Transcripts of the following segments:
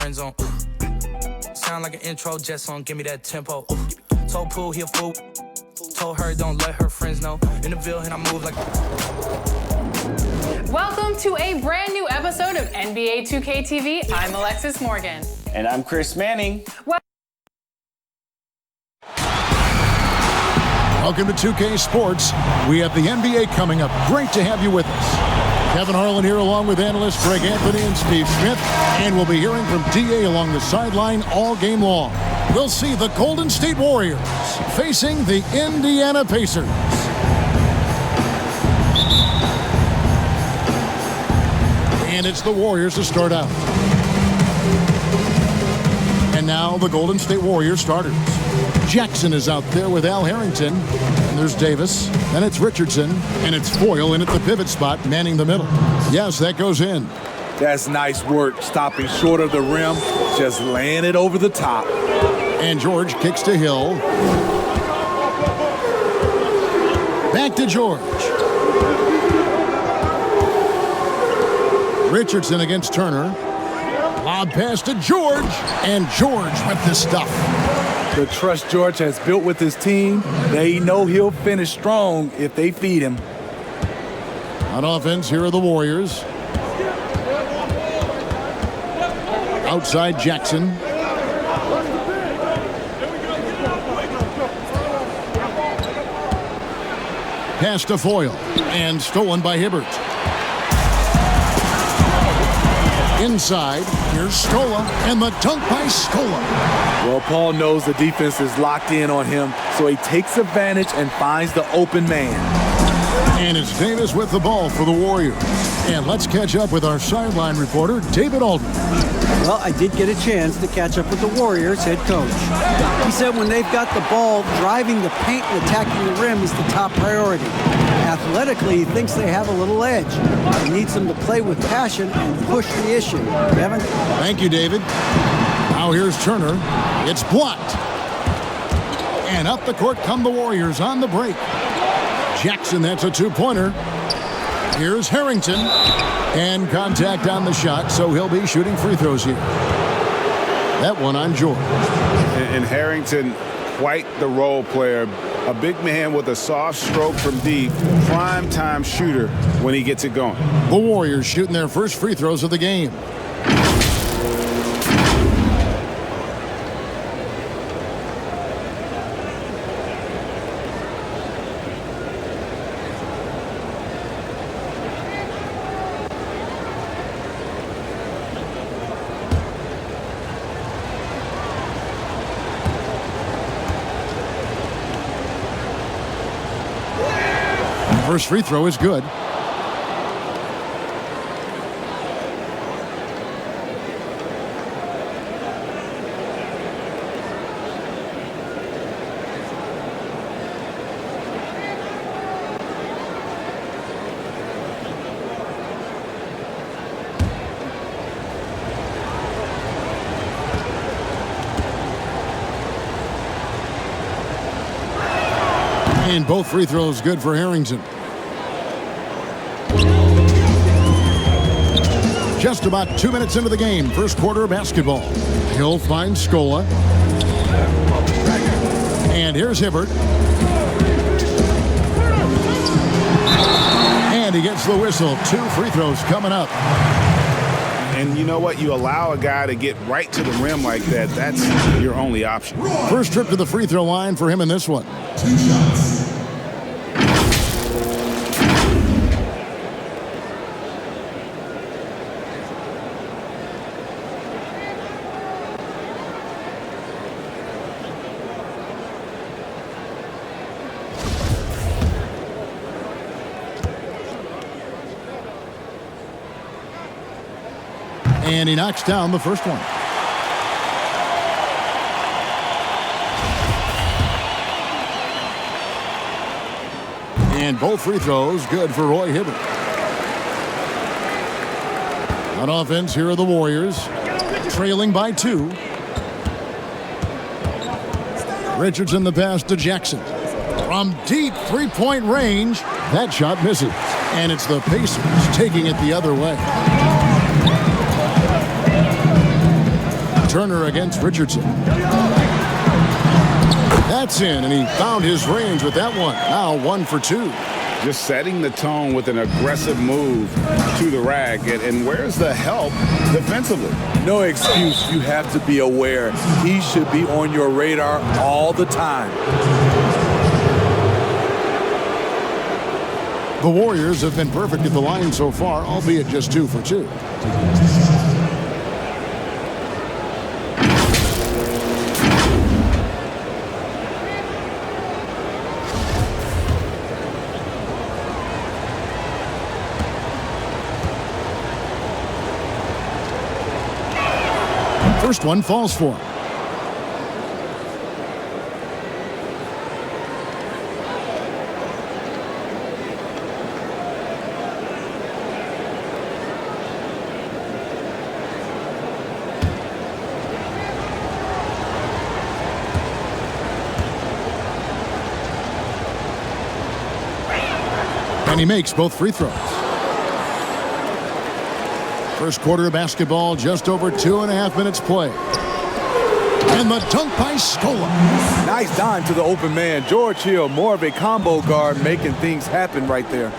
friend zone. Sound like an intro jet song, give me that tempo. Told Pooh he a fool. Told her don't let her friends know. In the Ville and I move like. Welcome to a brand new episode of NBA 2K TV. I'm Alexis Morgan. And I'm Chris Manning. Welcome to 2K Sports. We have the NBA coming up. Great to have you with us. Kevin Harlan here along with analysts Greg Anthony and Steve Smith. And we'll be hearing from DA along the sideline all game long. We'll see the Golden State Warriors facing the Indiana Pacers. And it's the Warriors to start out. And now the Golden State Warriors starters. Jackson is out there with Al Harrington. And there's Davis. Then it's Richardson. And it's Foyle in at the pivot spot, manning the middle. Yes, that goes in. That's nice work, stopping short of the rim, just laying it over the top. And George kicks to Hill. Back to George. Richardson against Turner. Lob pass to George. And George with the stuff. The trust George has built with his team, they know he'll finish strong if they feed him. On offense, here are the Warriors. Outside Jackson. Pass to Foyle. And stolen by Hibbert. Inside, here's Scola, and the dunk by Scola. Well, Paul knows the defense is locked in on him, so he takes advantage and finds the open man. And it's Davis with the ball for the Warriors. And let's catch up with our sideline reporter, David Aldridge. Well, I did get a chance to catch up with the Warriors head coach. He said when they've got the ball, driving the paint and attacking the rim is the top priority. Athletically, he thinks they have a little edge. He needs them to play with passion and push the issue. Kevin? Thank you, David. Now here's Turner. It's blocked. And up the court come the Warriors on the break. Jackson, that's a two-pointer. Here's Harrington. And contact on the shot, so he'll be shooting free throws here. That one on George. And Harrington, quite the role player. A big man with a soft stroke from deep. Prime time shooter when he gets it going. The Warriors shooting their first free throws of the game. First free throw is good. And both free throws good for Harrington. Just about 2 minutes into the game, first quarter of basketball. Hill finds Scola. And here's Hibbert. And he gets the whistle. 2 free throws coming up. And you know what? You allow a guy to get right to the rim like that. That's your only option. First trip to the free throw line for him in this one. 2 shots. And he knocks down the first one. And both free throws good for Roy Hibbert. On offense, here are the Warriors, trailing by 2. Richardson the pass to Jackson. From deep three-point range, that shot misses. And it's the Pacers taking it the other way. Turner against Richardson. That's in, and he found his range with that one. Now 1 for 2. Just setting the tone with an aggressive move to the rack. And where's the help defensively? No excuse. You have to be aware. He should be on your radar all the time. The Warriors have been perfect at the line so far, albeit just 2 for 2. First one falls for him. And he makes both free throws. First quarter of basketball, just over 2.5 minutes played. And the dunk by Scola. Nice dime to the open man. George Hill, more of a combo guard, making things happen right there.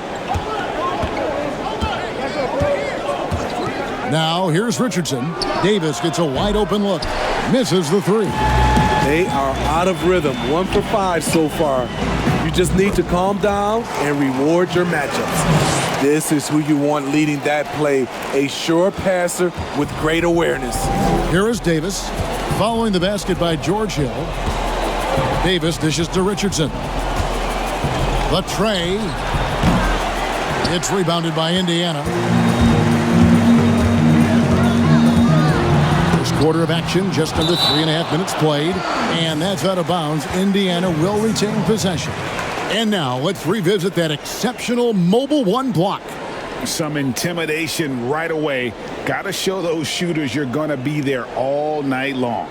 Now here's Richardson. Davis gets a wide open look. Misses the 3. They are out of rhythm. 1 for 5 so far. You just need to calm down and reward your matchups. This is who you want leading that play. A sure passer with great awareness. Here is Davis. Following the basket by George Hill. Davis dishes to Richardson. The tray. It's rebounded by Indiana. First quarter of action, just under 3.5 minutes played. And that's out of bounds. Indiana will retain possession. And now let's revisit that exceptional Mobile 1 block. Some intimidation right away. Got to show those shooters you're going to be there all night long.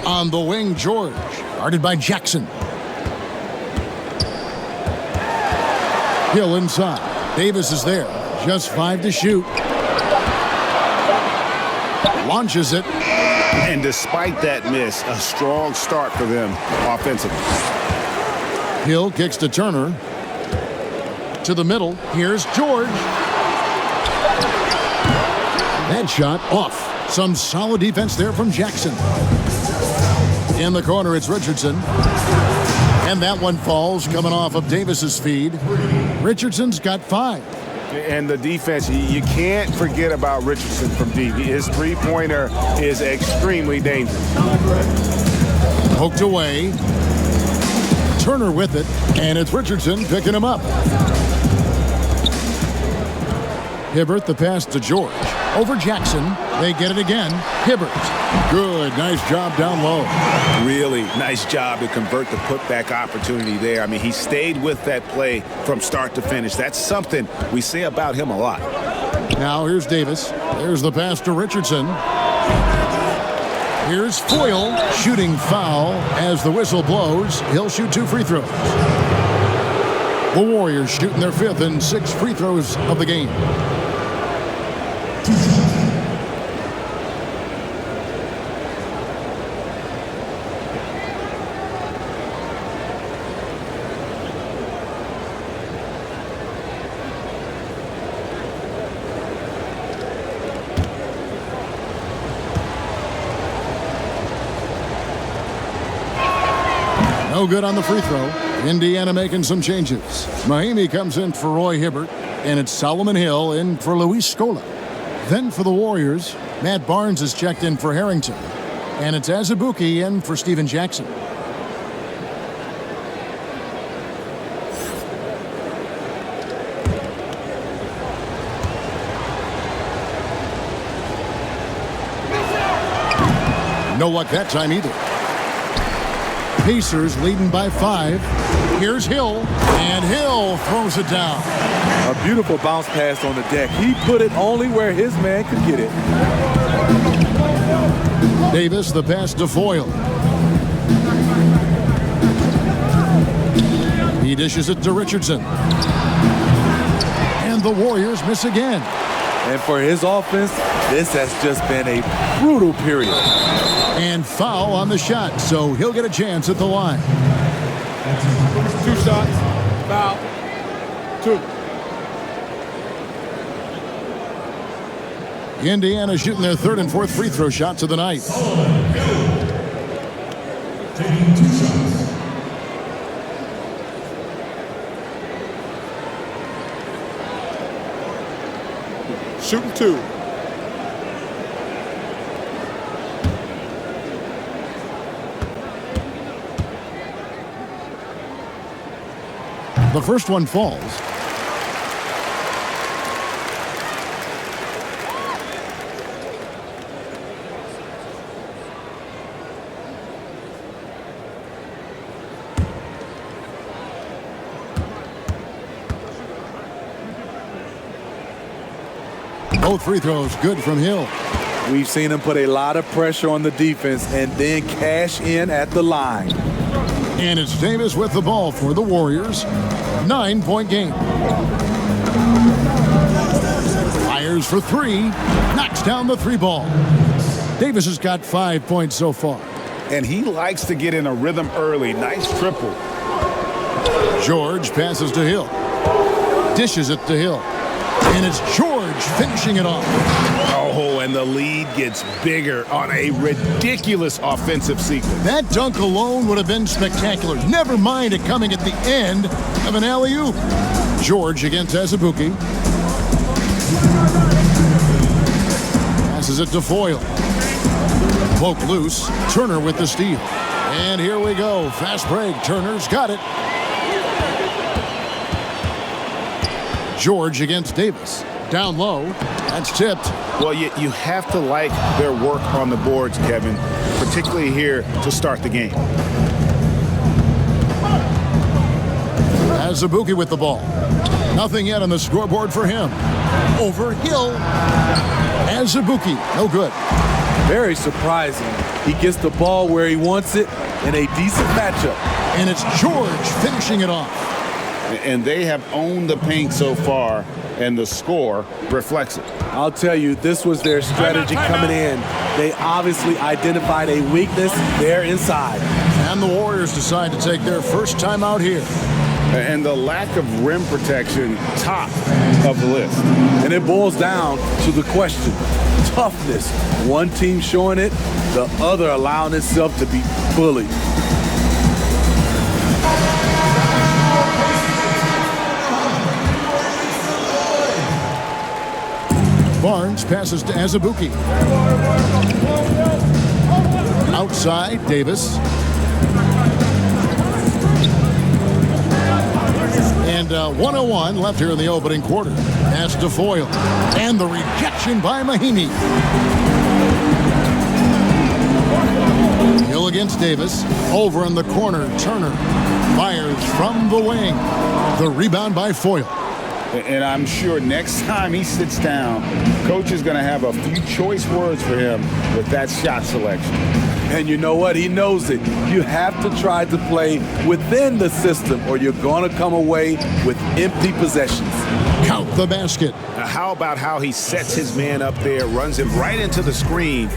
On the wing, George, guarded by Jackson. Hill inside. Davis is there. Just 5 to shoot. Launches it. And despite that miss, a strong start for them offensively. Hill kicks to Turner. To the middle. Here's George. That shot off. Some solid defense there from Jackson. In the corner, it's Richardson. And that one falls, coming off of Davis's feed. Richardson's got 5. And the defense, you can't forget about Richardson from deep. His three-pointer is extremely dangerous. Poked away. Turner with it, and it's Richardson picking him up. Hibbert, the pass to George. Over Jackson. They get it again. Hibbert. Good. Nice job down low. Really nice job to convert the putback opportunity there. I mean, he stayed with that play from start to finish. That's something we say about him a lot. Now here's Davis. There's the pass to Richardson. Here's Foyle. Shooting foul as the whistle blows. He'll shoot 2 free throws. The Warriors shooting their 5th and 6th free throws of the game. No good on the free throw. Indiana making some changes. Mahimi comes in for Roy Hibbert, and it's Solomon Hill in for Luis Scola. Then for the Warriors, Matt Barnes is checked in for Harrington, and it's Azubuike in for Steven Jackson. No luck that time either. Pacers leading by 5. Here's Hill, and Hill throws it down. A A beautiful bounce pass on the deck. He put it only where his man could get it. Davis, the pass to Foyle. He dishes it to Richardson. And the Warriors miss again. And for his offense, this has just been a brutal period. And foul on the shot, so he'll get a chance at the line. 2 shots, foul, 2. Indiana shooting their 3rd and 4th free throw shots of the night. Shooting 2. The first one falls. Both free throws good from Hill. We've seen him put a lot of pressure on the defense and then cash in at the line. And it's Davis with the ball for the Warriors. 9-point game. Fires for 3. Knocks down the 3 ball. Davis has got 5 points so far. And he likes to get in a rhythm early. Nice triple. George passes to Hill. Dishes it to Hill. And it's George finishing it off. Oh, and the lead gets bigger on a ridiculous offensive sequence. That dunk alone would have been spectacular. Never mind it coming at the end of an alley-oop. George against Azubuike. Passes it to Foyle. Poke loose. Turner with the steal. And here we go. Fast break. Turner's got it. George against Davis. Down low. That's tipped. Well, you have to like their work on the boards, Kevin, particularly here to start the game. Azubuike with the ball. Nothing yet on the scoreboard for him. Over Hill. Azubuike, no good. Very surprising. He gets the ball where he wants it in a decent matchup. And it's George finishing it off. And they have owned the paint so far, and the score reflects it. I'll tell you, this was their strategy coming in. They obviously identified a weakness there inside. And the Warriors decide to take their first time out here. And the lack of rim protection, top of the list. And it boils down to the question, toughness. One team showing it, the other allowing itself to be bullied. Barnes passes to Azubuike. Outside, Davis. And 1:01 left here in the opening quarter. Pass to Foyle. And the rejection by Mahinmi. Hill against Davis. Over in the corner, Turner fires from the wing. The rebound by Foyle. And I'm sure next time he sits down, coach is going to have a few choice words for him with that shot selection. And you know what? He knows it. You have to try to play within the system or you're going to come away with empty possessions. Count the basket. Now, how about how he sets his man up there, runs him right into the screen,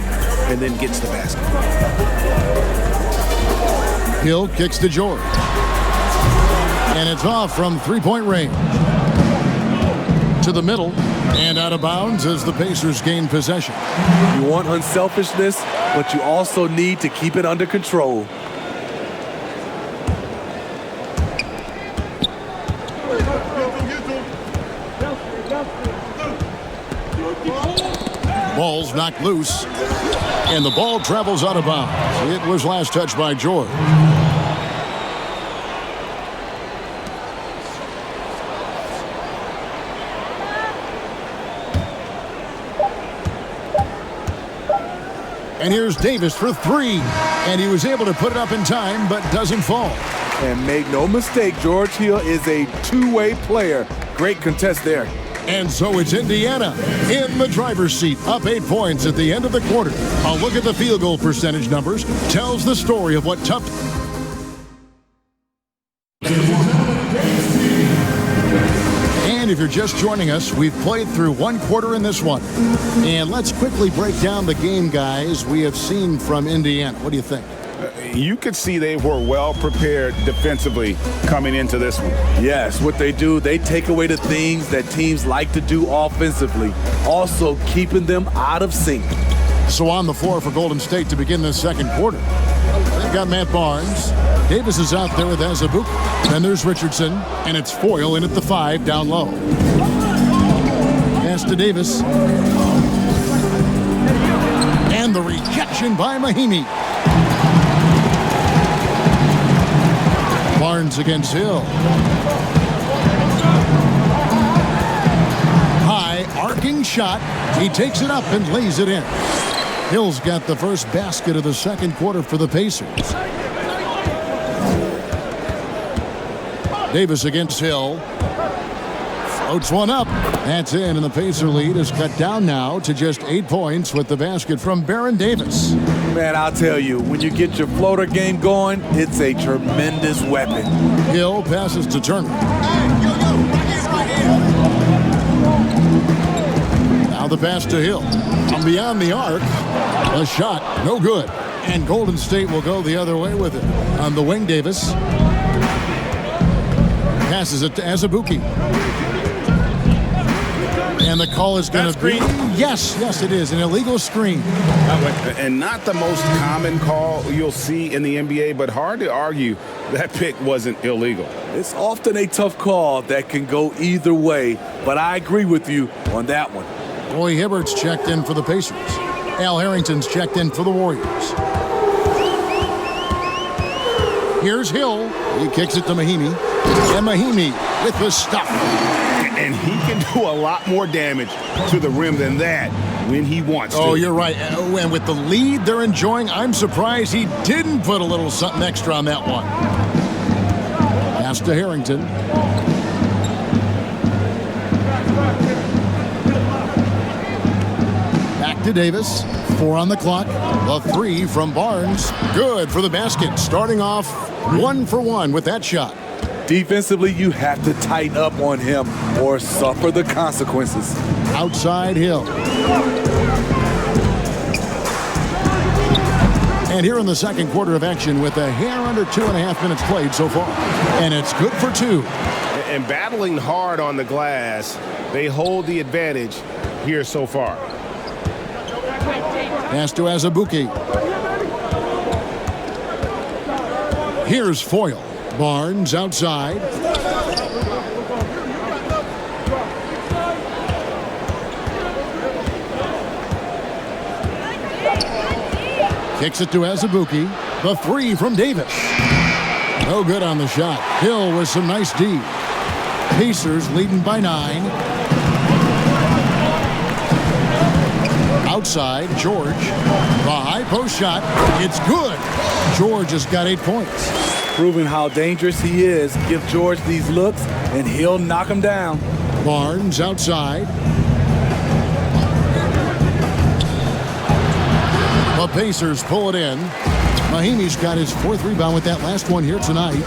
and then gets the basket? Hill kicks to George. And it's off from three-point range. To the middle and out of bounds as the Pacers gain possession. You want unselfishness, but you also need to keep it under control. Ball's knocked loose, and the ball travels out of bounds. It was last touched by George. And here's Davis for 3. And he was able to put it up in time, but doesn't fall. And make no mistake, George Hill is a two-way player. great contest there. And so it's Indiana in the driver's seat, up 8 points at the end of the quarter. A look at the field goal percentage numbers tells the story of what tough... And if you're just joining us, we've played through one quarter in this one. And let's quickly break down the game, guys, we have seen from Indiana. What do you think? You could see they were well prepared defensively coming into this one. Yes, what they do, they take away the things that teams like to do offensively, also keeping them out of sync. So on the floor for Golden State to begin this second quarter. They've got Matt Barnes. Davis is out there with Azubuike. Then there's Richardson, and it's Foyle in at the 5 down low. Pass to Davis. And the rejection by Mahinmi. Barnes against Hill. High arcing shot. He takes it up and lays it in. Hill's got the first basket of the second quarter for the Pacers. Davis against Hill. Floats one up. That's in, and the Pacer lead is cut down now to just 8 points with the basket from Baron Davis. Man, I'll tell you, when you get your floater game going, it's a tremendous weapon. Hill passes to Turner. Now the pass to Hill. From beyond the arc, a shot, no good. And Golden State will go the other way with it. On the wing, Davis passes it to Azubuike. And the call is going to be... Yes, it is. An illegal screen. And not the most common call you'll see in the NBA, but hard to argue that pick wasn't illegal. It's often a tough call that can go either way, but I agree with you on that one. Roy Hibbert's checked in for the Pacers. Al Harrington's checked in for the Warriors. Here's Hill. He kicks it to Mahinmi. And Mahinmi with the stuff. And he can do a lot more damage to the rim than that when he wants to. Oh, you're right. And with the lead they're enjoying, I'm surprised he didn't put a little something extra on that one. Pass to Harrington. Back to Davis. 4 on the clock. The 3 from Barnes. Good for the basket. Starting off 1 for 1 with that shot. Defensively, you have to tighten up on him or suffer the consequences. Outside Hill. And here in the second quarter of action with a hair under 2.5 minutes played so far. And it's good for 2. And battling hard on the glass, they hold the advantage here so far. Pass to Azubuike. Here's Foyle. Barnes outside. Kicks it to Azubuike. The 3 from Davis. No good on the shot. Hill with some nice D. Pacers leading by 9. Outside, George. The high post shot. It's good. George has got 8 points. Proving how dangerous he is. Give George these looks, and he'll knock him down. Barnes outside. The Pacers pull it in. Mahinmi's got his 4th rebound with that last one here tonight.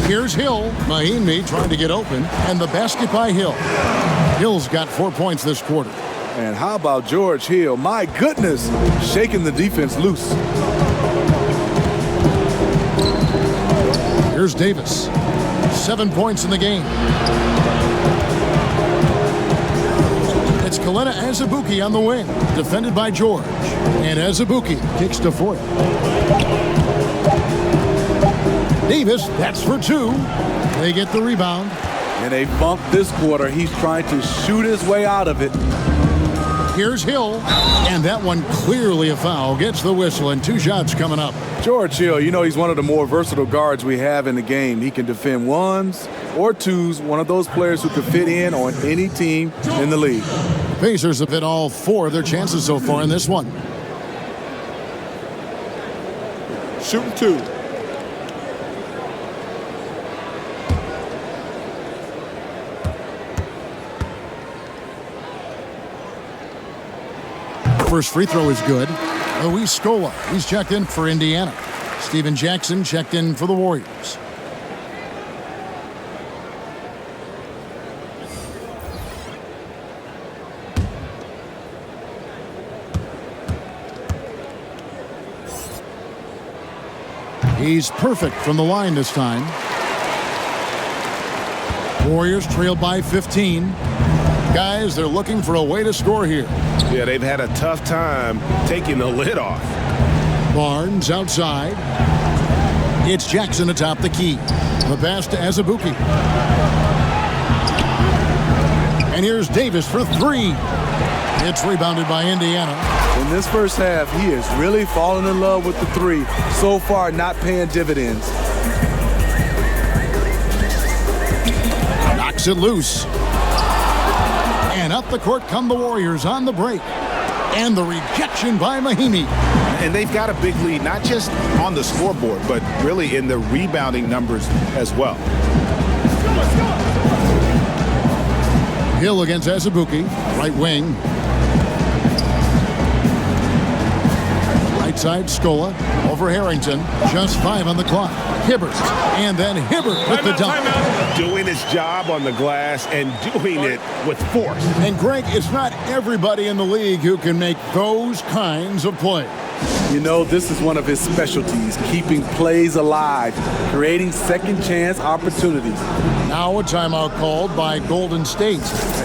Here's Hill. Mahinmi trying to get open, and the basket by Hill. Hill's got 4 points this quarter. And how about George Hill? My goodness, shaking the defense loose. Here's Davis. 7 points in the game. It's Kelena Azubuike on the wing, defended by George. And Azubuike kicks to Foyle. Davis, that's for 2. They get the rebound. In a bump this quarter, he's trying to shoot his way out of it. Here's Hill, and that one clearly a foul. Gets the whistle, and 2 shots coming up. George Hill, you know, he's one of the more versatile guards we have in the game. He can defend 1s or 2s, one of those players who can fit in on any team in the league. Pacers have hit all 4 of their chances so far in this one. Shooting 2. – First free throw is good. Luis Scola, he's checked in for Indiana. Steven Jackson checked in for the Warriors. He's perfect from the line this time. Warriors trail by 15. Guys, they're looking for a way to score here. Yeah, they've had a tough time taking the lid off. Barnes outside. It's Jackson atop the key. The pass to Azubuike. And here's Davis for three. It's rebounded by Indiana. In this first half, he is really falling in love with the three. So far, not paying dividends. Knocks it loose. And up the court come the Warriors on the break. And the rejection by Mahinmi. And they've got a big lead, not just on the scoreboard, but really in the rebounding numbers as well. Hill against Azubuike, right wing. Right side, Scola over Harrington. Just 5 on the clock. Hibbert, and then Hibbert with the dunk. Doing his job on the glass and doing it with force. And Greg, it's not everybody in the league who can make those kinds of plays. You know, this is one of his specialties, keeping plays alive, creating second chance opportunities. Now a timeout called by Golden State.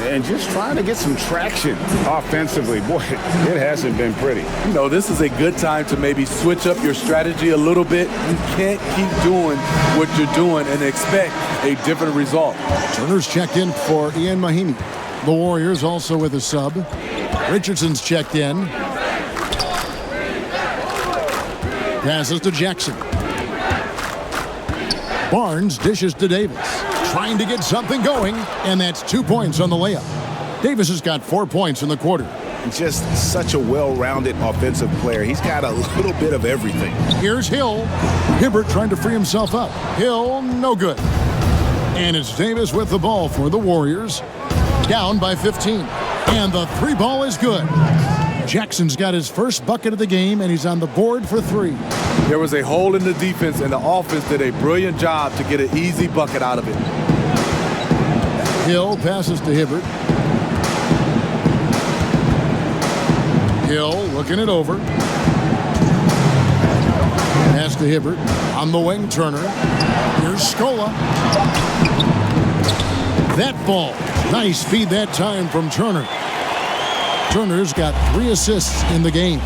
And just trying to get some traction offensively. Boy, it hasn't been pretty. You know, this is a good time to maybe switch up your strategy a little bit. You can't keep doing what you're doing and expect a different result. Turner's checked in for Ian Mahinmi. The Warriors also with a sub. Richardson's checked in. Passes to Jackson. Barnes dishes to Davis. Trying to get something going, and that's 2 points on the layup. Davis has got 4 points in the quarter. Just such a well-rounded offensive player. He's got a little bit of everything. Here's Hill. Hibbert trying to free himself up. Hill, no good. And it's Davis with the ball for the Warriors. Down by 15. And the three ball is good. Jackson's got his first bucket of the game, and he's on the board for 3. There was a hole in the defense, and the offense did a brilliant job to get an easy bucket out of it. Hill passes to Hibbert. Hill looking it over. Pass to Hibbert. On the wing, Turner. Here's Scola. That ball. Nice feed that time from Turner. Turner's got 3 assists in the game.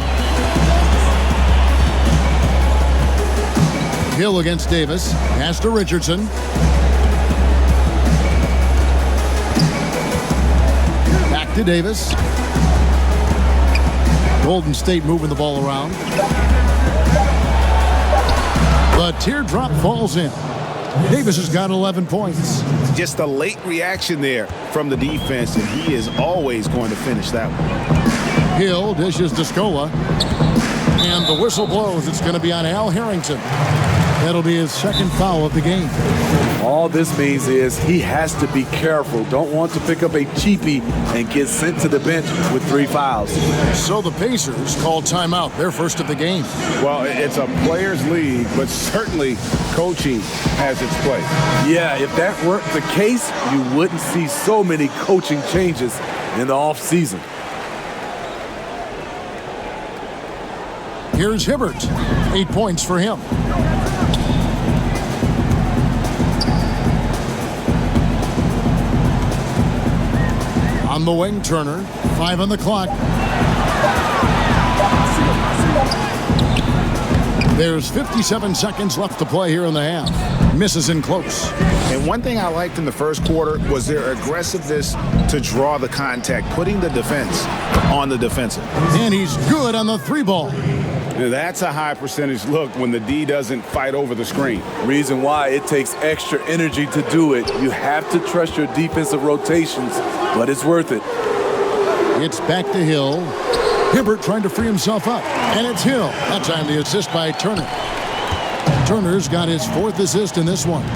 Hill against Davis. Pass to Richardson. Back to Davis. Golden State moving the ball around. The teardrop falls in. Davis has got 11 points. Just a late reaction there from the defense, and he is always going to finish that one. Hill dishes to Scola. And the whistle blows. It's going to be on Al Harrington. That'll be his second foul of the game. All this means is he has to be careful. Don't want to pick up a cheapie and get sent to the bench with 3 fouls. So the Pacers call timeout, their first of the game. Well, it's a players' league, but certainly coaching has its place. Yeah, if that weren't the case, you wouldn't see so many coaching changes in the offseason. Here's Hibbert. 8 points for him. On the wing, Turner. 5 on the clock. There's 57 seconds left to play here in the half. Misses in close. And one thing I liked in the first quarter was their aggressiveness to draw the contact, putting the defense on the defensive. And he's good on the 3 ball. That's a high percentage look when the D doesn't fight over the screen. Reason why it takes extra energy to do it. You have to trust your defensive rotations, but it's worth it. It's back to Hill. Hibbert trying to free himself up. And it's Hill. That time the assist by Turner. Turner's got his 4th assist in this one.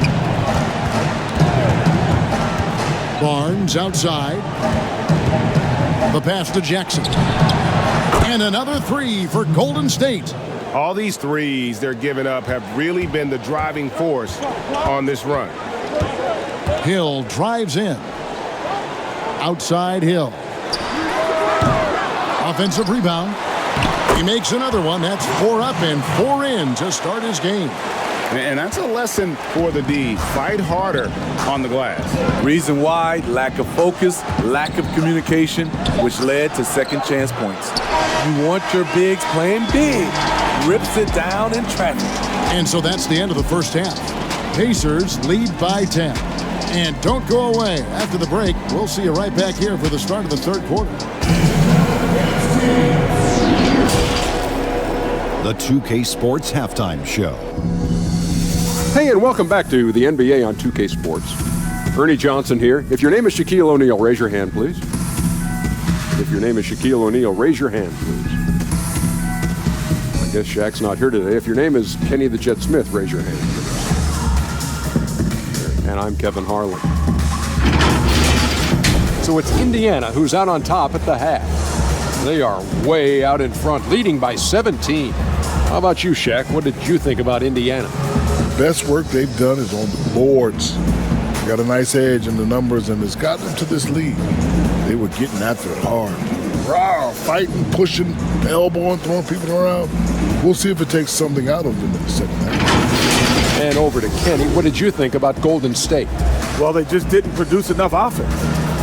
Barnes outside. The pass to Jackson. And another three for Golden State. All these threes they're giving up have really been the driving force on this run. Hill drives in. Outside Hill. Offensive rebound. He makes another one. That's 4 up and 4 in to start his game. And that's a lesson for the D. Fight harder on the glass. Reason why, lack of focus, lack of communication, which led to second chance points. You want your bigs playing big. Rips it down in traffic. And so that's the end of the first half. Pacers lead by 10. And don't go away. After the break, we'll see you right back here for the start of the third quarter. The 2K Sports Halftime Show. Hey, and welcome back to the NBA on 2K Sports. Ernie Johnson here. If your name is Shaquille O'Neal, raise your hand, please. If your name is Shaquille O'Neal, raise your hand, please. I guess Shaq's not here today. If your name is Kenny the Jet Smith, raise your hand. And I'm Kevin Harlan. So it's Indiana who's out on top at the half. They are way out in front, leading by 17. How about you, Shaq? What did you think about Indiana? Best work they've done is on the boards. Got a nice edge in the numbers, and it's got them to this lead. They were getting after it hard. Raw, fighting, pushing, elbowing, throwing people around. We'll see if it takes something out of them in the second half. And over to Kenny. What did you think about Golden State? Well, they just didn't produce enough offense.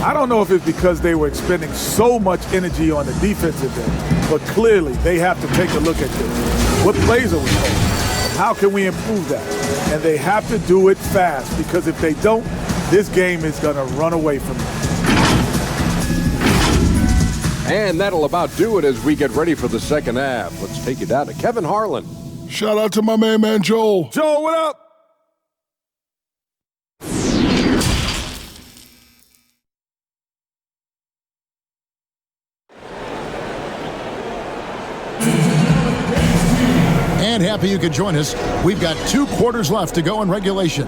I don't know if it's because they were expending so much energy on the defensive end, but clearly they have to take a look at this. What plays are we calling? How can we improve that? And they have to do it fast, because if they don't, this game is going to run away from them. And that'll about do it as we get ready for the second half. Let's take you down to Kevin Harlan. Shout out to my man Joel. Joel, what up? And happy you could join us. We've got 2 quarters left to go in regulation.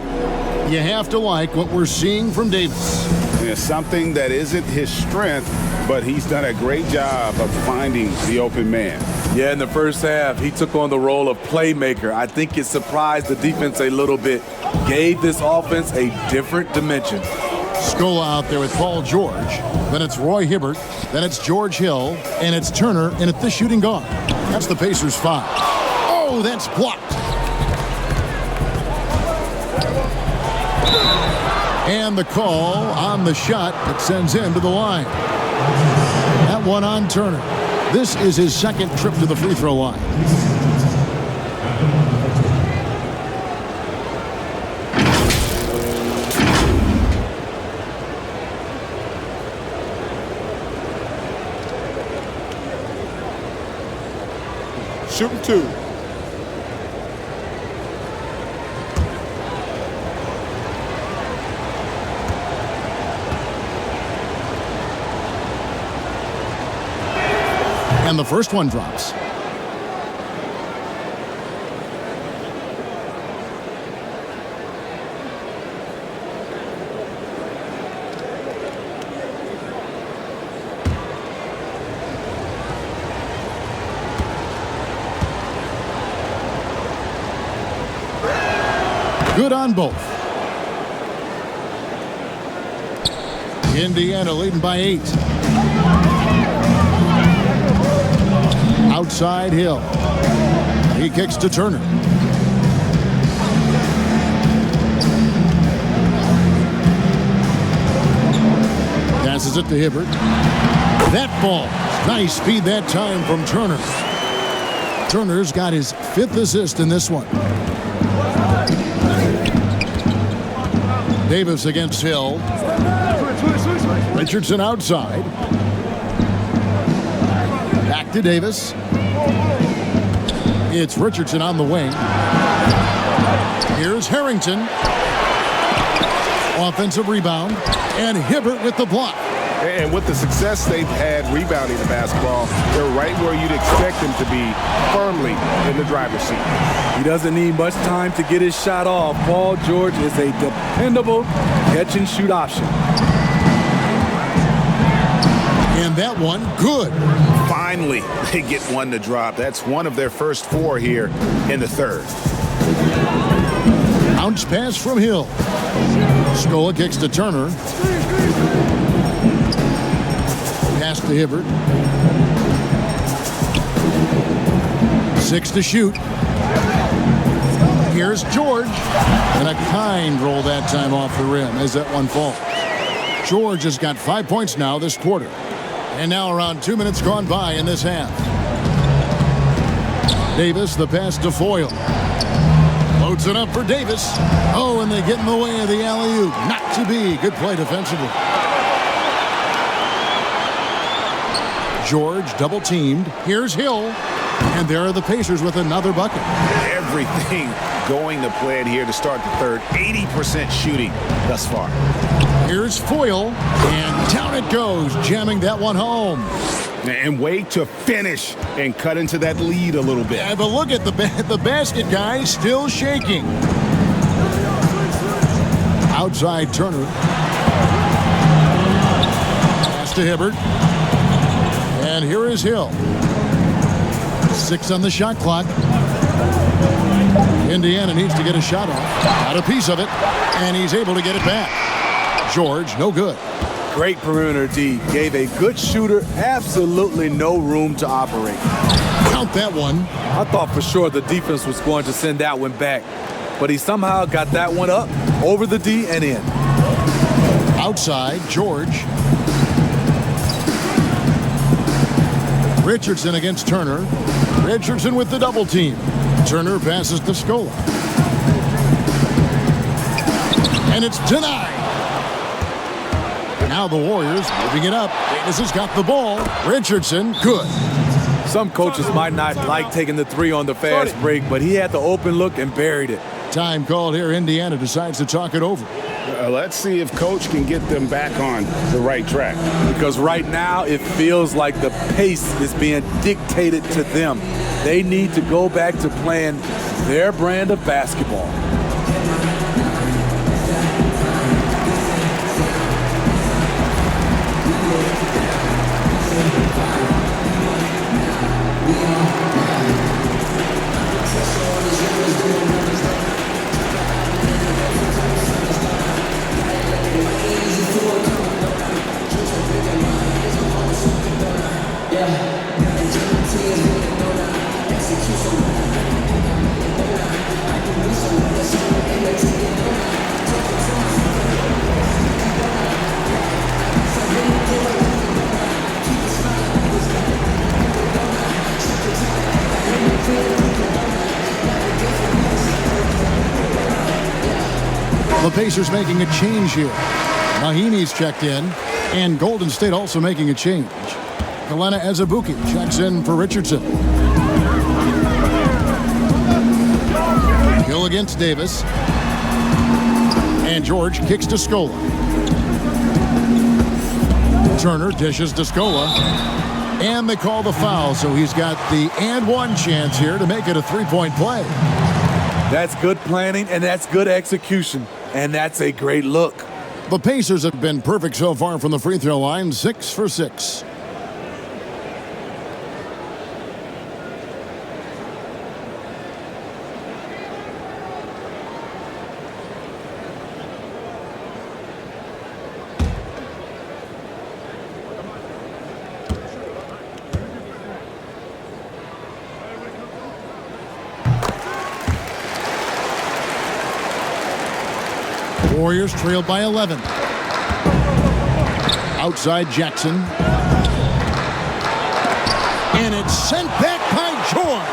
You have to like what we're seeing from Davis. It's something that isn't his strength, but he's done a great job of finding the open man. Yeah, in the first half, he took on the role of playmaker. I think it surprised the defense a little bit. Gave this offense a different dimension. Scola out there with Paul George. Then it's Roy Hibbert. Then it's George Hill. And it's Turner. And it's the shooting guard. That's the Pacers' foul. Oh, that's blocked. And the call on the shot that sends him to the line. That one on Turner. This is his second trip to the free throw line. Shooting 2. And the first one drops. Good on both. Indiana leading by 8. Outside Hill. He kicks to Turner. Passes it to Hibbert. That ball. Nice speed that time from Turner. Turner's got his 5th assist in this one. Davis against Hill. Richardson outside. Back to Davis. It's Richardson on the wing. Here's Harrington. Offensive rebound. And Hibbert with the block. And with the success they've had rebounding the basketball, they're right where you'd expect them to be, firmly in the driver's seat. He doesn't need much time to get his shot off. Paul George is a dependable catch-and-shoot option. And that one, good. Finally, they get one to drop. That's one of their first 4 here in the third. Bounce pass from Hill. Scola kicks to Turner. Pass to Hibbert. 6 to shoot. Here's George. And a kind roll that time off the rim as that one falls. George has got 5 points now this quarter. And now around 2 minutes gone by in this half. Davis, the pass to Foyle. Loads it up for Davis. Oh, and they get in the way of the alley-oop. Not to be. Good play defensively. George double teamed. Here's Hill. And there are the Pacers with another bucket. Everything going to plan here to start the third. 80% shooting thus far. Here's Foyle. And down it goes, jamming that one home. And wait to finish and cut into that lead a little bit. Yeah, but look at the basket, guys, still shaking. Outside Turner. Pass to Hibbert. And here is Hill. 6 on the shot clock. Indiana needs to get a shot off. Got a piece of it, and he's able to get it back. George, no good. Great perimeter D. Gave a good shooter absolutely no room to operate. Count that one. I thought for sure the defense was going to send that one back, but he somehow got that one up over the D and in. Outside, George. Richardson against Turner. Richardson with the double team. Turner passes to Scola. And it's denied. Now the Warriors moving it up. Davis has got the ball. Richardson, good. Some coaches might not like taking the 3 on the fast break, but he had the open look and buried it. Time called here. Indiana decides to talk it over. Let's see if Coach can get them back on the right track. Because right now it feels like the pace is being dictated to them. They need to go back to playing their brand of basketball. The Pacers making a change here. Mahinmi's checked in, and Golden State also making a change. Kelena Azubuike checks in for Richardson. Hill against Davis. And George kicks to Scola. Turner dishes to Scola. And they call the foul, so he's got the and one chance here to make it a three-point play. That's good planning, and that's good execution. And that's a great look. The Pacers have been perfect so far from the free throw line, 6 for 6. Warriors trailed by 11. Outside Jackson. And it's sent back by George.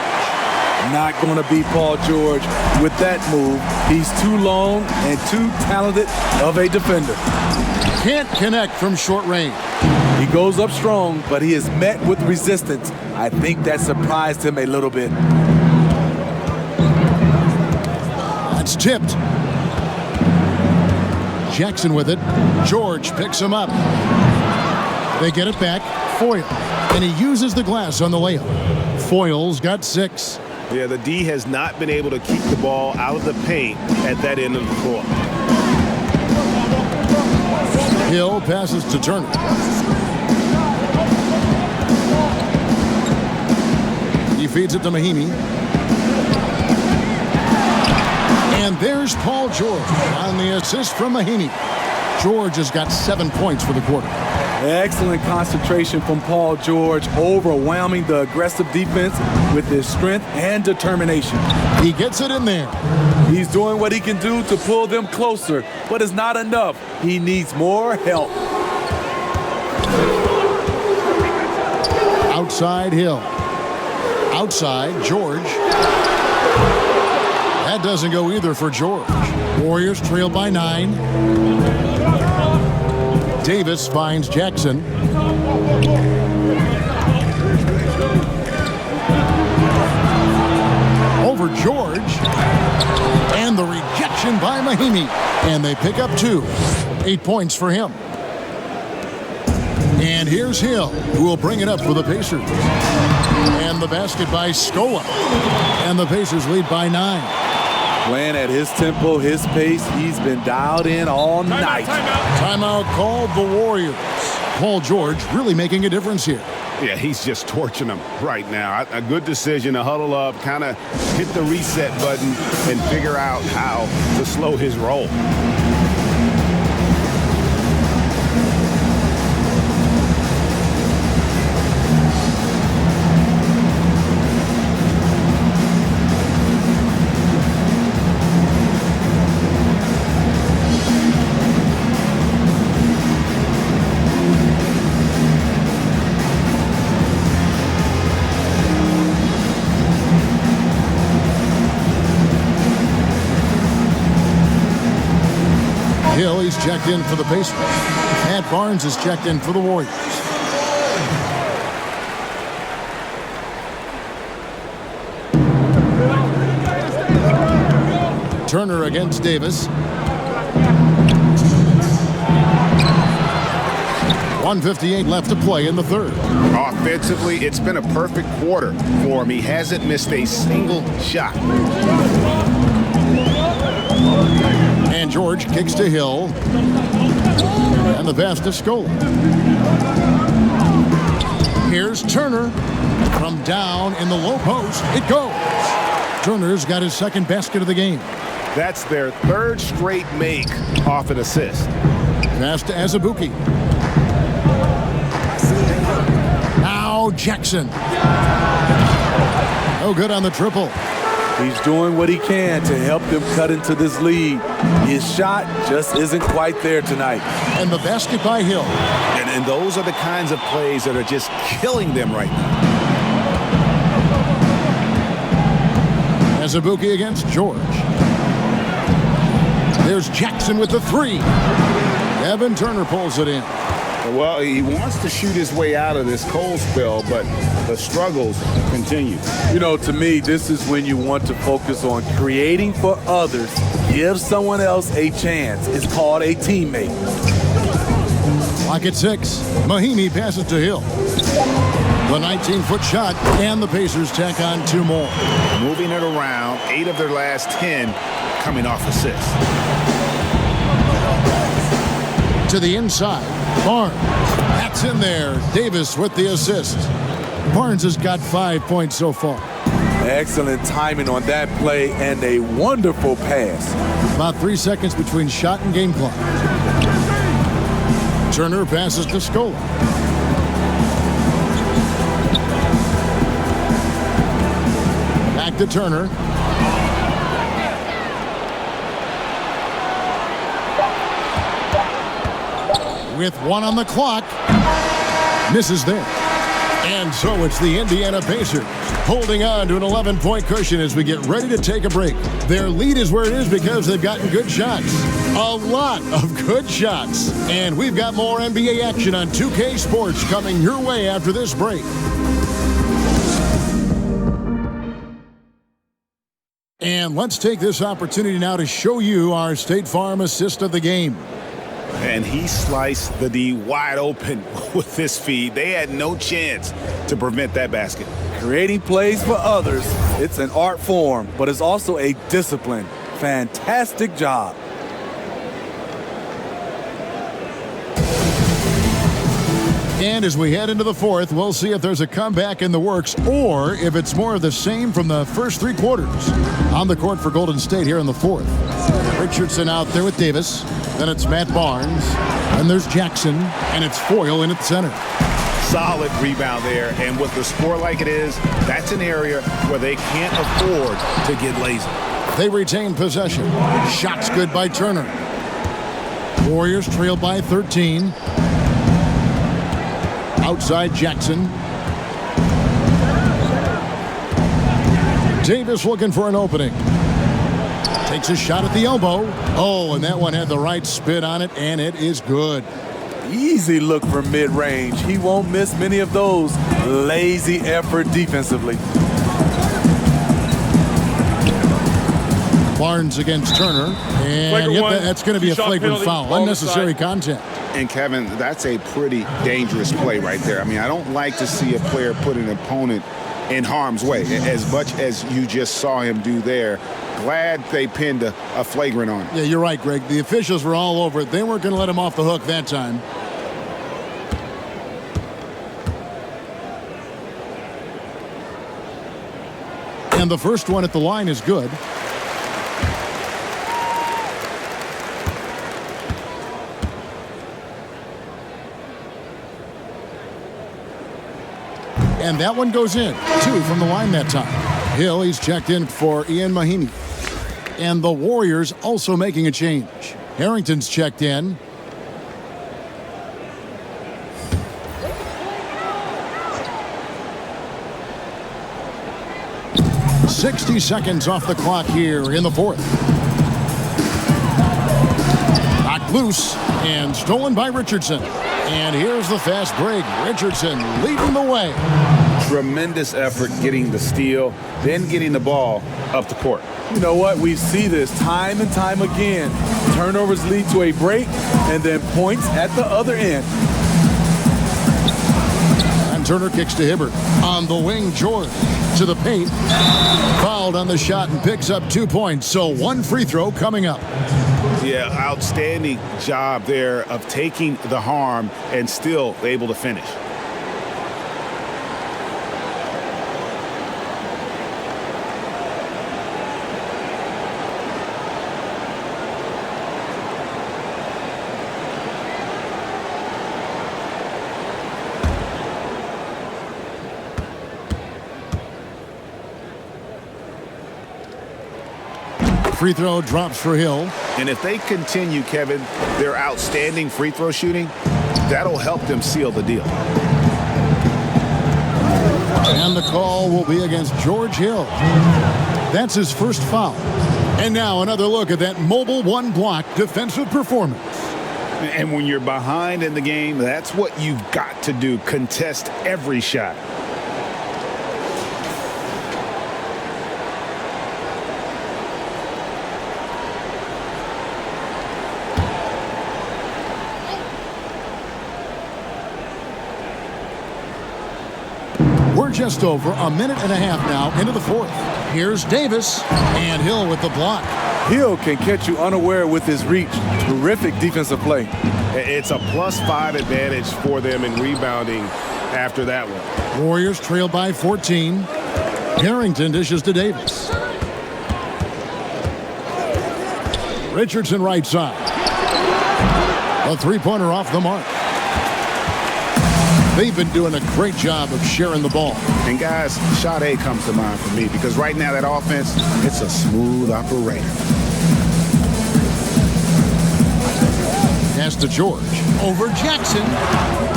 Not going to be Paul George with that move. He's too long and too talented of a defender. Can't connect from short range. He goes up strong, but he is met with resistance. I think that surprised him a little bit. That's tipped. Jackson with it. George picks him up. They get it back. Foyle. And he uses the glass on the layup. Foyle's got 6. Yeah, the D has not been able to keep the ball out of the paint at that end of the court. Hill passes to Turner. feeds it to Mahinmi. And there's Paul George on the assist from Mahinmi. George has got 7 points for the quarter. Excellent concentration from Paul George, overwhelming the aggressive defense with his strength and determination. He gets it in there. He's doing what he can do to pull them closer, but it's not enough. He needs more help. Outside Hill. Outside George. That doesn't go either for George. Warriors trail by 9. Davis finds Jackson. Over George. And the rejection by Mahinmi. And they pick up 2. 8 points for him. And here's Hill, who will bring it up for the Pacers. And the basket by Scola. And the Pacers lead by 9. Playing at his tempo, his pace. He's been dialed in all night. Timeout called the Warriors. Paul George really making a difference here. Yeah, he's just torching them right now. A good decision to huddle up, kind of hit the reset button, and figure out how to slow his roll. Hill, he's checked in for the Pacers. Matt Barnes is checked in for the Warriors. Turner against Davis. 1:58 left to play in the third. Offensively, it's been a perfect quarter for him. He hasn't missed a single shot. And George kicks to Hill. And the pass to Scola. Here's Turner. From down in the low post, it goes. Turner's got his second basket of the game. That's their third straight make off an assist. Pass to Azubuike. Now Jackson. No good on the triple. He's doing what he can to help them cut into this lead. His shot just isn't quite there tonight. And the basket by Hill. And those are the kinds of plays that are just killing them right now. Azubuike against George. There's Jackson with the 3. Evan Turner pulls it in. Well, he wants to shoot his way out of this cold spell, but the struggles continue. You know, to me, this is when you want to focus on creating for others. Give someone else a chance. It's called a teammate. Clock at 6. Mahinmi passes to Hill. The 19-foot shot, and the Pacers tack on 2 more. Moving it around, 8 of their last 10 coming off assists. To the inside, Barnes. That's in there. Davis with the assist. Barnes has got 5 points so far. Excellent timing on that play and a wonderful pass. About 3 seconds between shot and game clock. Turner passes to Scola. Back to Turner. With 1 on the clock. Misses there. And so it's the Indiana Pacers holding on to an 11-point cushion as we get ready to take a break. Their lead is where it is because they've gotten good shots. A lot of good shots. And we've got more NBA action on 2K Sports coming your way after this break. And let's take this opportunity now to show you our State Farm assist of the game. And he sliced the D wide open with this feed. They had no chance to prevent that basket. Creating plays for others, it's an art form, but it's also a discipline. Fantastic job. And as we head into the fourth, we'll see if there's a comeback in the works or if it's more of the same from the first three quarters. On the court for Golden State here in the fourth. Richardson out there with Davis. Then it's Matt Barnes. And there's Jackson. And it's Foyle in at center. Solid rebound there. And with the score like it is, that's an area where they can't afford to get lazy. They retain possession. Shots good by Turner. Warriors trail by 13. Outside Jackson. Davis looking for an opening. Takes a shot at the elbow. Oh, and that one had the right spin on it, and it is good. Easy look for mid-range. He won't miss many of those. Lazy effort defensively. Barnes against Turner. And yep, that's going to be a flagrant foul. Unnecessary contact. And Kevin, that's a pretty dangerous play right there. I mean, I don't like to see a player put an opponent in harm's way as much as you just saw him do there. Glad they pinned a flagrant on him. Yeah, you're right, Greg. The officials were all over it. They weren't going to let him off the hook that time. And the first one at the line is good. And that one goes in. 2 from the line that time. Hill, he's checked in for Ian Mahinmi. And the Warriors also making a change. Harrington's checked in. "60 seconds off the clock here in the fourth. Knocked loose and stolen by Richardson. And here's the fast break. Richardson leading the way. Tremendous effort getting the steal, then getting the ball up the court. You know what? We see this time and time again. Turnovers lead to a break and then points at the other end. And Turner kicks to Hibbert. On the wing, George to the paint. Fouled on the shot and picks up 2 points. So 1 free throw coming up. Yeah, outstanding job there of taking the harm and still able to finish. Free throw drops for Hill. And if they continue, Kevin, their outstanding free throw shooting, that'll help them seal the deal. And the call will be against George Hill. That's his first foul. And now another look at that mobile one-block defensive performance. And when you're behind in the game, that's what you've got to do. Contest every shot. We're just over a minute and a half now into the fourth. Here's Davis and Hill with the block. Hill can catch you unaware with his reach. Terrific defensive play. It's a +5 advantage for them in rebounding after that one. Warriors trail by 14. Harrington dishes to Davis. Richardson right side. A three-pointer off the mark. They've been doing a great job of sharing the ball. And guys, shot A comes to mind for me because right now that offense, it's a smooth operator. Pass to George. Over Jackson.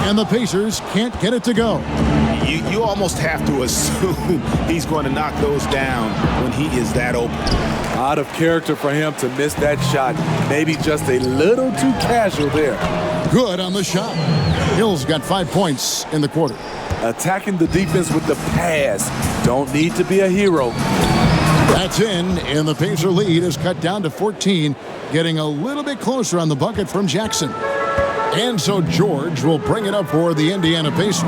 And the Pacers can't get it to go. You almost have to assume he's going to knock those down when he is that open. Out of character for him to miss that shot. Maybe just a little too casual there. Good on the shot. Hill's got 5 points in the quarter. Attacking the defense with the pass. Don't need to be a hero. That's in, and the Pacer lead is cut down to 14, getting a little bit closer on the bucket from Jackson. And so George will bring it up for the Indiana Pacers.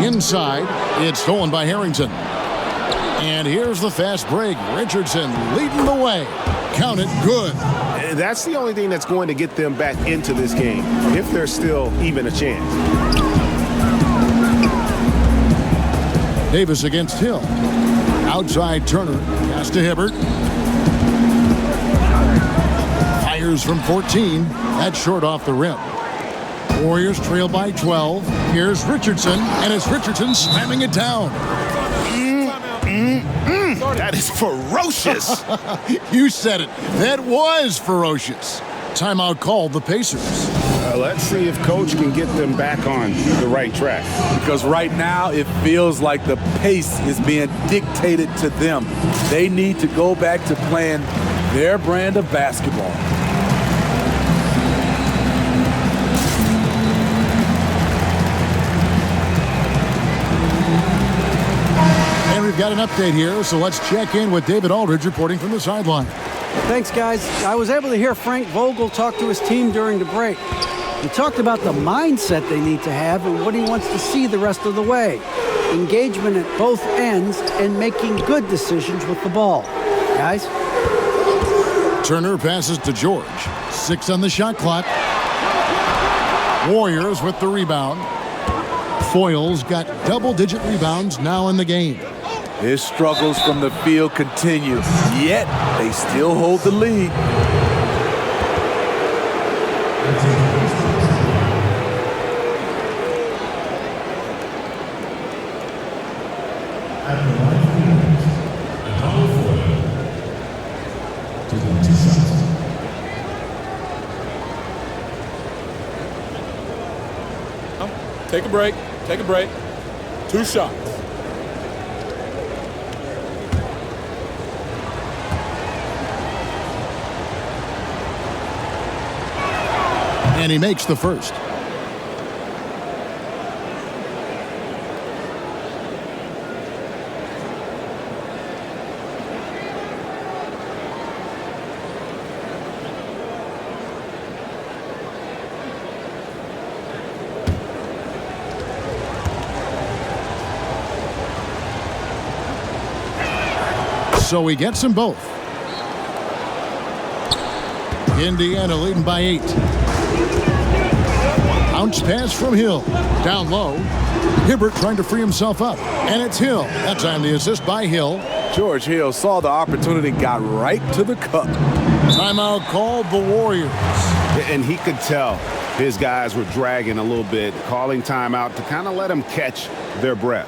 Inside, it's stolen by Harrington. And here's the fast break. Richardson leading the way. Count it, good. That's the only thing that's going to get them back into this game, if there's still even a chance. Davis against Hill. Outside Turner. Pass to Hibbert. Fires from 14. That's short off the rim. Warriors trail by 12. Here's Richardson, and it's Richardson slamming it down. That is ferocious. You said it. That was ferocious. Timeout called the Pacers. Let's see if Coach can get them back on the right track. Because right now it feels like the pace is being dictated to them. They need to go back to playing their brand of basketball. We've got an update here, so let's check in with David Aldridge reporting from the sideline. Thanks, guys. I was able to hear Frank Vogel talk to his team during the break. He talked about the mindset they need to have and what he wants to see the rest of the way. Engagement at both ends and making good decisions with the ball. Guys? Turner passes to George. 6 on the shot clock. Warriors with the rebound. Foyle's got double-digit rebounds now in the game. His struggles from the field continue, yet they still hold the lead. Take a break. Take a break. 2 shots. And he makes the first. So he gets them both. Indiana leading by 8. Bounce pass from Hill. Down low. Hibbert trying to free himself up. And it's Hill. That time the assist by Hill. George Hill saw the opportunity, got right to the cup. Timeout called the Warriors. And he could tell his guys were dragging a little bit, calling timeout to kind of let them catch their breath.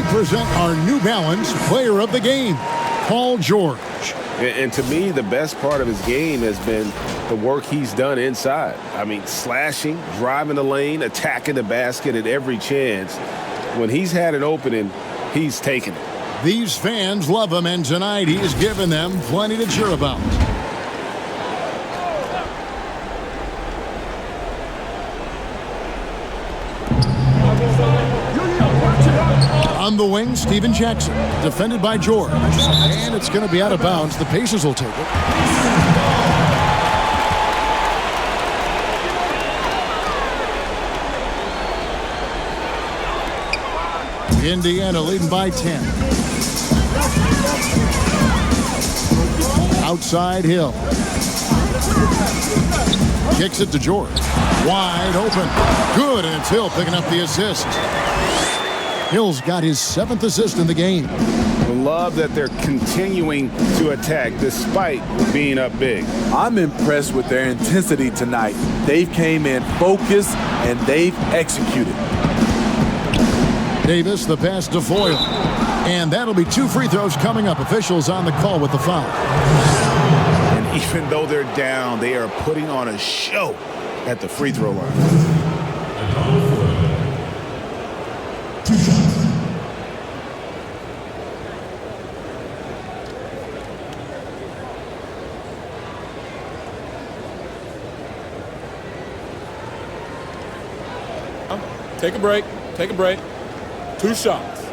Present our New Balance player of the game, Paul George. And to me, the best part of his game has been the work he's done inside. I mean, slashing, driving the lane, attacking the basket at every chance. When he's had an opening, he's taken it. These fans love him, and tonight he's given them plenty to cheer about. On the wing, Steven Jackson, defended by George. And it's going to be out of bounds. The Pacers will take it. Indiana leading by 10. Outside Hill. Kicks it to George. Wide open. Good, and it's Hill picking up the assist. Hill's got his 7th assist in the game. Love that they're continuing to attack despite being up big. I'm impressed with their intensity tonight. They've came in focused and they've executed. Davis, the pass to Foyle. And that'll be 2 free throws coming up. Officials on the call with the foul. And even though they're down, they are putting on a show at the free throw line. Take a break. Take a break. 2 shots.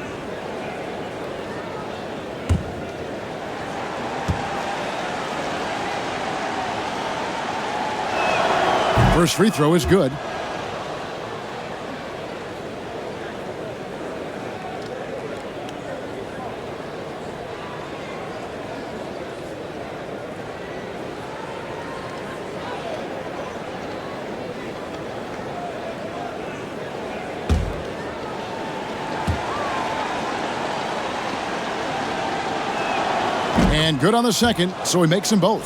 First free throw is good. And good on the second, so he makes them both.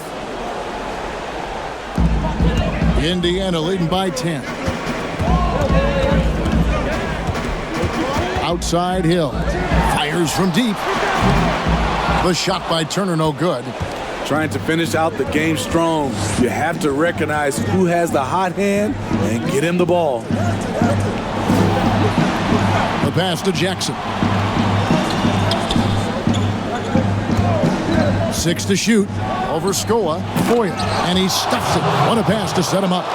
Indiana leading by 10. Outside Hill. Fires from deep. The shot by Turner, no good. Trying to finish out the game strong. You have to recognize who has the hot hand and get him the ball. The pass to Jackson. 6 to shoot. Over Scola. Foyle. And he stuffs it. What a pass to set him up.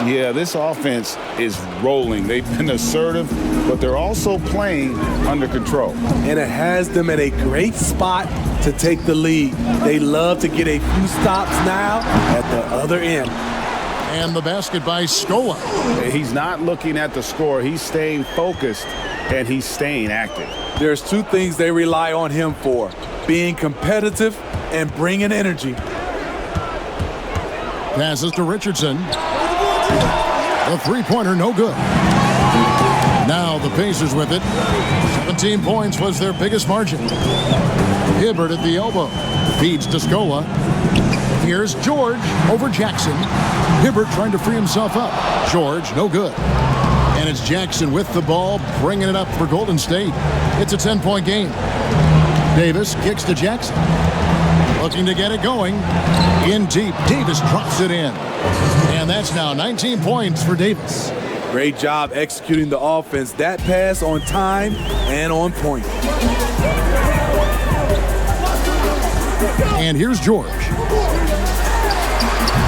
Yeah, this offense is rolling. They've been assertive, but they're also playing under control. And it has them at a great spot to take the lead. They love to get a few stops now at the other end. And the basket by Scola. He's not looking at the score. He's staying focused, and he's staying active. There's 2 things they rely on him for: being competitive and bringing energy. Passes to Richardson. The three-pointer, no good. Now the Pacers with it. 17 points was their biggest margin. Hibbert at the elbow. Feeds to Scola. Here's George over Jackson. Hibbert trying to free himself up. George, no good. And it's Jackson with the ball, bringing it up for Golden State. It's a 10-point game. Davis kicks to Jackson. Looking to get it going. In deep, Davis drops it in. And that's now 19 points for Davis. Great job executing the offense. That pass on time and on point. And here's George.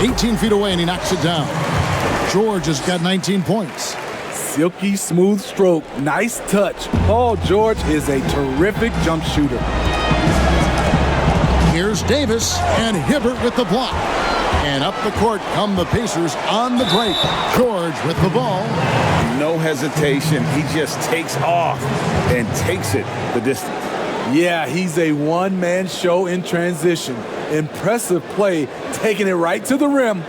18 feet away, and he knocks it down. George has got 19 points. Silky smooth stroke. Nice touch. Paul George is a terrific jump shooter. Here's Davis and Hibbert with the block. And up the court come the Pacers on the break. George with the ball. No hesitation. He just takes off and takes it the distance. Yeah, he's a one-man show in transition. Impressive play, taking it right to the rim.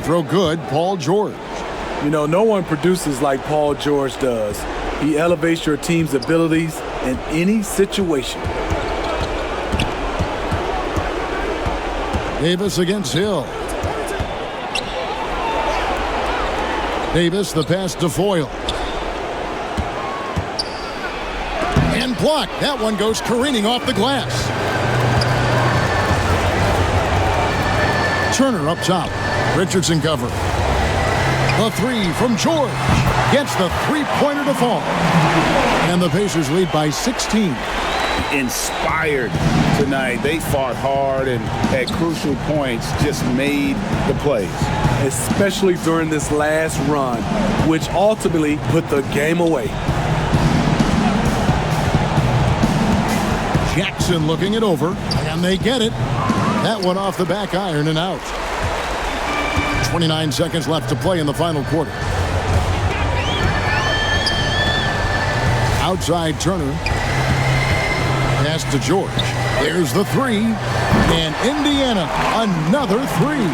Throw good, Paul George. You know, no one produces like Paul George does. He elevates your team's abilities in any situation. Davis against Hill. Davis, the pass to Foyle. And blocked. That one goes careening off the glass. Turner up top. Richardson cover. The three from George. Gets the three-pointer to fall. And the Pacers lead by 16. Inspired tonight. They fought hard and at crucial points just made the plays. Especially during this last run, which ultimately put the game away. Jackson looking it over, and they get it. That one off the back iron and out. 29 seconds left to play in the final quarter. Outside Turner. Pass to George. There's the three. And Indiana, another three.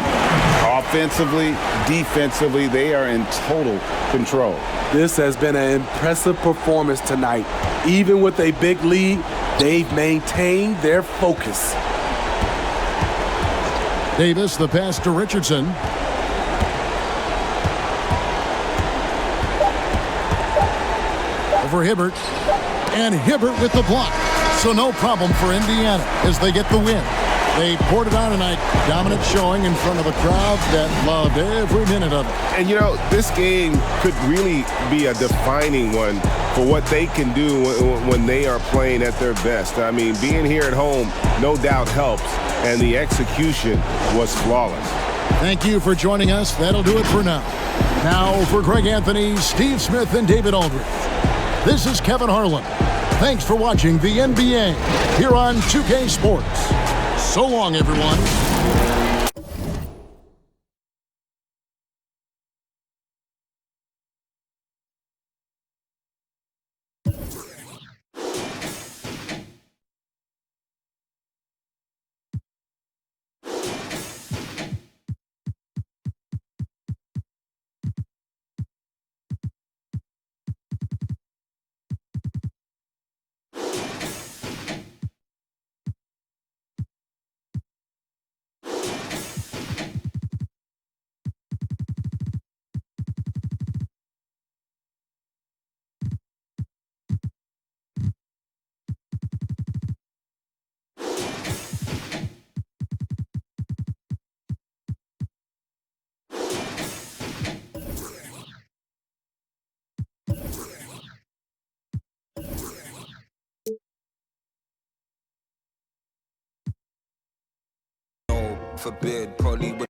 Offensively, defensively, they are in total control. This has been an impressive performance tonight. Even with a big lead, they've maintained their focus. Davis, the pass to Richardson. Over Hibbert. And Hibbert with the block. So no problem for Indiana as they get the win. They poured it on tonight. Dominant showing in front of a crowd that loved every minute of it. And, you know, this game could really be a defining one for what they can do when they are playing at their best. I mean, being here at home no doubt helps, and the execution was flawless. Thank you for joining us. That'll do it for now. Now for Greg Anthony, Steve Smith, and David Aldridge. This is Kevin Harlan. Thanks for watching the NBA here on 2K Sports. So long, everyone. Forbid, probably